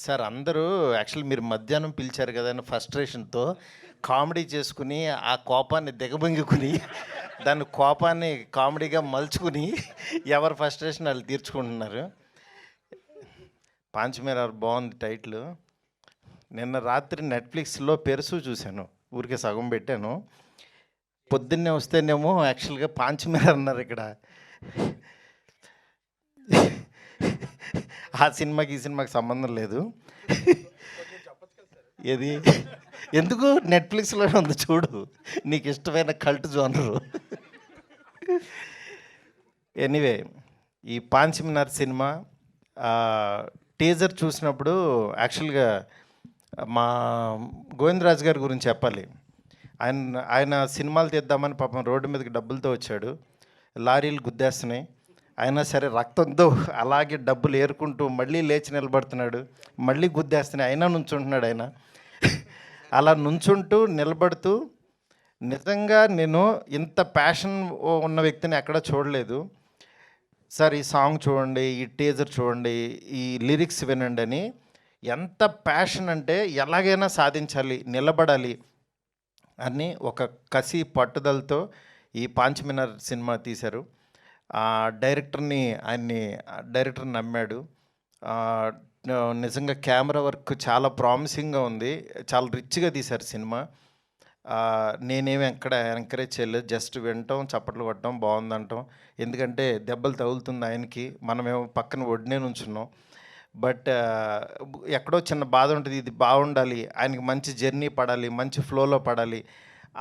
Sir అందరూ actually మీరు మధ్యాహ్నం పిలిచారు కదా అని ఫ్రస్ట్రేషన్‌తో కామెడీ చేసుకొని, ఆ కోపాన్ని దిగమింగుకొని, దాన్ని కోపాన్ని కామెడీగా మలుచుకొని ఎవరి ఫ్రస్ట్రేషన్ ఆళ్ళు తీర్చుకుంటున్నారు. 'పాంచమేరార్' బావుంది టైటిలు. నిన్న రాత్రి నెట్‌ఫ్లిక్స్‌లో 'పెరుసు' చూశాను. ఊరికే సగం పెట్టాను. పొద్దున్నే వస్తేనేమో యాక్చువల్‌గా 'పాంచమేరార్' అన్నారు ఇక్కడ. ఆ సినిమాకి, ఈ సినిమాకి సంబంధం లేదు. ఏది? ఎందుకు? నెట్‌ఫ్లిక్స్‌లోనే ఉంది చూడు. నీకు ఇష్టమైన కల్ట్ జోనరు. ఎనీవే ఈ 'పాంచమనార్' సినిమా టీజర్ చూసినప్పుడు యాక్చువల్‌గా మా గోవిందరాజు గారి గురించి చెప్పాలి. ఆయన సినిమాలు తీద్దామని పాపం రోడ్డు మీదకి డబ్బులతో వచ్చాడు. లారీలు గుద్దేస్తున్నాయి. అయినా సరే రక్తంతో అలాగే డబ్బులు ఏరుకుంటూ మళ్ళీ లేచి నిలబడుతున్నాడు. మళ్ళీ గుద్దేస్తున్నాయి. అయినా నుంచుంటున్నాడు ఆయన. అలా నుంచుంటూ నిలబడుతూ నిజంగా నేను ఇంత ప్యాషన్ ఉన్న వ్యక్తిని ఎక్కడా చూడలేదు. సార్ ఈ సాంగ్ చూడండి, ఈ టీజర్ చూడండి, ఈ లిరిక్స్ వినండి అని ఎంత ప్యాషన్ అంటే ఎలాగైనా సాధించాలి, నిలబడాలి అని ఒక కసి పట్టుదలతో ఈ 'పాంచమనార్' సినిమా తీశారు. డైరెక్టర్ని నమ్మాడు. నిజంగా కెమెరా వర్క్ చాలా ప్రామిసింగ్గా ఉంది. చాలా రిచ్గా తీశారు సినిమా. నేనేమి ఎక్కడ ఎంకరేజ్ చేయలేదు. జస్ట్ వినటం, చప్పట్లు కొట్టడం, బాగుందంటాం. ఎందుకంటే దెబ్బలు తగులుతుంది ఆయనకి, మనమేమో పక్కన ఒడ్డునే నుంచున్నాం. బట్ ఎక్కడో చిన్న బాధ ఉంటుంది. ఇది బాగుండాలి, ఆయనకి మంచి జర్నీ పడాలి, మంచి ఫ్లోలో పడాలి,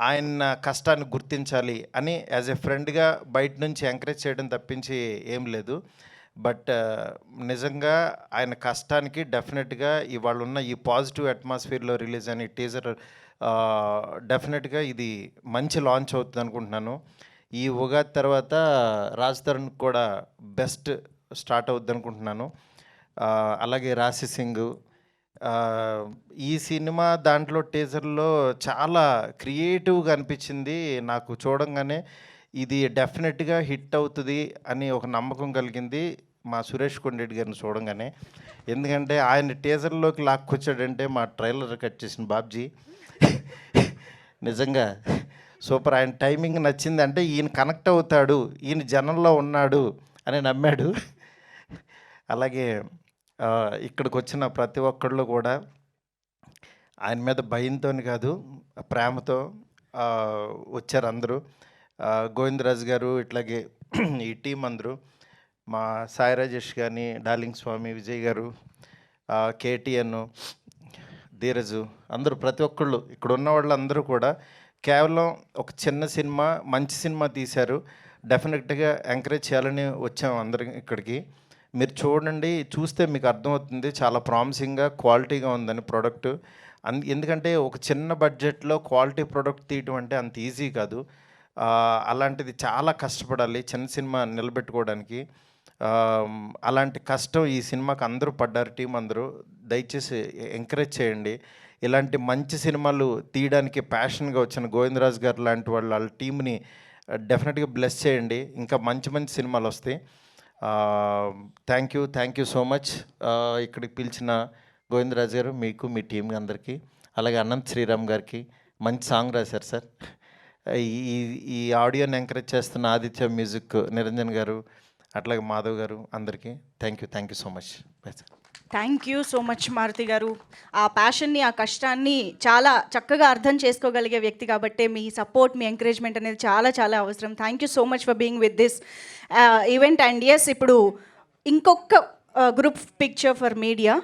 ఆయన కష్టాన్ని గుర్తించాలి అని యాజ్ ఎ ఫ్రెండ్గా బయట నుంచి ఎంకరేజ్ చేయడం తప్పించి ఏం లేదు. బట్ నిజంగా ఆయన కష్టానికి డెఫినెట్గా ఇవాళ ఉన్న ఈ పాజిటివ్ అట్మాస్ఫియర్లో రిలీజ్ అయిన టీజర్ డెఫినెట్గా ఇది మంచి లాంచ్ అవుతుంది అనుకుంటున్నాను. ఈ ఉగాది తర్వాత రాజ్ తరుణ్ కూడా బెస్ట్ స్టార్ట్ అవుద్ది అనుకుంటున్నాను. అలాగే రాశి సింగ్ ఈ సినిమా దాంట్లో టీజర్లో చాలా క్రియేటివ్గా అనిపించింది నాకు. చూడంగానే ఇది డెఫినెట్గా హిట్ అవుతుంది అని ఒక నమ్మకం కలిగింది మా సురేష్ కొండరెడ్డి గారిని చూడంగానే. ఎందుకంటే ఆయన టీజర్లోకి లాక్కొచ్చాడంటే మా ట్రైలర్ కట్ చేసిన బాబ్జీ నిజంగా సూపర్. ఆయన టైమింగ్ నచ్చింది. అంటే ఈయన కనెక్ట్ అవుతాడు, ఈయన జనంలో ఉన్నాడు అని నమ్మాడు. అలాగే ఇక్కడికి వచ్చిన ప్రతి ఒక్కళ్ళు కూడా ఆయన మీద భయంతోని కాదు, ప్రేమతో వచ్చారు అందరూ. గోవిందరాజు గారు, ఇట్లాగే ఈ టీం అందరూ, మా సాయి రాజేష్ కానీ, డార్లింగ్ స్వామి, విజయ్ గారు, కేటీఎన్, ధీరజు, అందరూ ప్రతి ఒక్కళ్ళు ఇక్కడ ఉన్న వాళ్ళు అందరూ కూడా కేవలం ఒక చిన్న సినిమా, మంచి సినిమా తీశారు. డెఫినెట్గా ఎంకరేజ్ చేయాలని వచ్చాము అందరం ఇక్కడికి. మీరు చూడండి, చూస్తే మీకు అర్థమవుతుంది చాలా ప్రామిసింగ్గా, క్వాలిటీగా ఉందని ప్రోడక్ట్. ఎందుకంటే ఒక చిన్న బడ్జెట్లో క్వాలిటీ ప్రోడక్ట్ తీయటం అంటే అంత ఈజీ కాదు. అలాంటిది చాలా కష్టపడాలి చిన్న సినిమా నిలబెట్టుకోవడానికి. అలాంటి కష్టం ఈ సినిమాకి అందరూ పడ్డారు, టీం అందరూ. దయచేసి ఎంకరేజ్ చేయండి. ఇలాంటి మంచి సినిమాలు తీయడానికి ప్యాషన్గా వచ్చిన గోవిందరాజు గారు లాంటి వాళ్ళ టీంని డెఫినెట్గా బ్లెస్ చేయండి. ఇంకా మంచి మంచి సినిమాలు వస్తాయి. Thank you so much. ఇక్కడికి పిలిచిన గోవిందరాజు గారు, మీకు, మీ టీం అందరికీ, అలాగే అనంత్ శ్రీరామ్ గారికి మంచి సాంగ్ రాశారు సార్. ఈ ఈ ఆడియోని ఎంకరేజ్ చేస్తున్న ఆదిత్య మ్యూజిక్ నిరంజన్ గారు, అట్లాగే మాధవ్ గారు, అందరికీ thank you so much. Bye sir. Thank you so much Maruti గారు. ఆ ప్యాషన్ని, ఆ కష్టాన్ని చాలా చక్కగా అర్థం చేసుకోగలిగే వ్యక్తి కాబట్టి మీ సపోర్ట్, మీ ఎంకరేజ్మెంట్ అనేది చాలా చాలా అవసరం. Thank you so much for being with this event. And yes, ఇప్పుడు ఇంకొక గ్రూప్ పిక్చర్ ఫర్ మీడియా.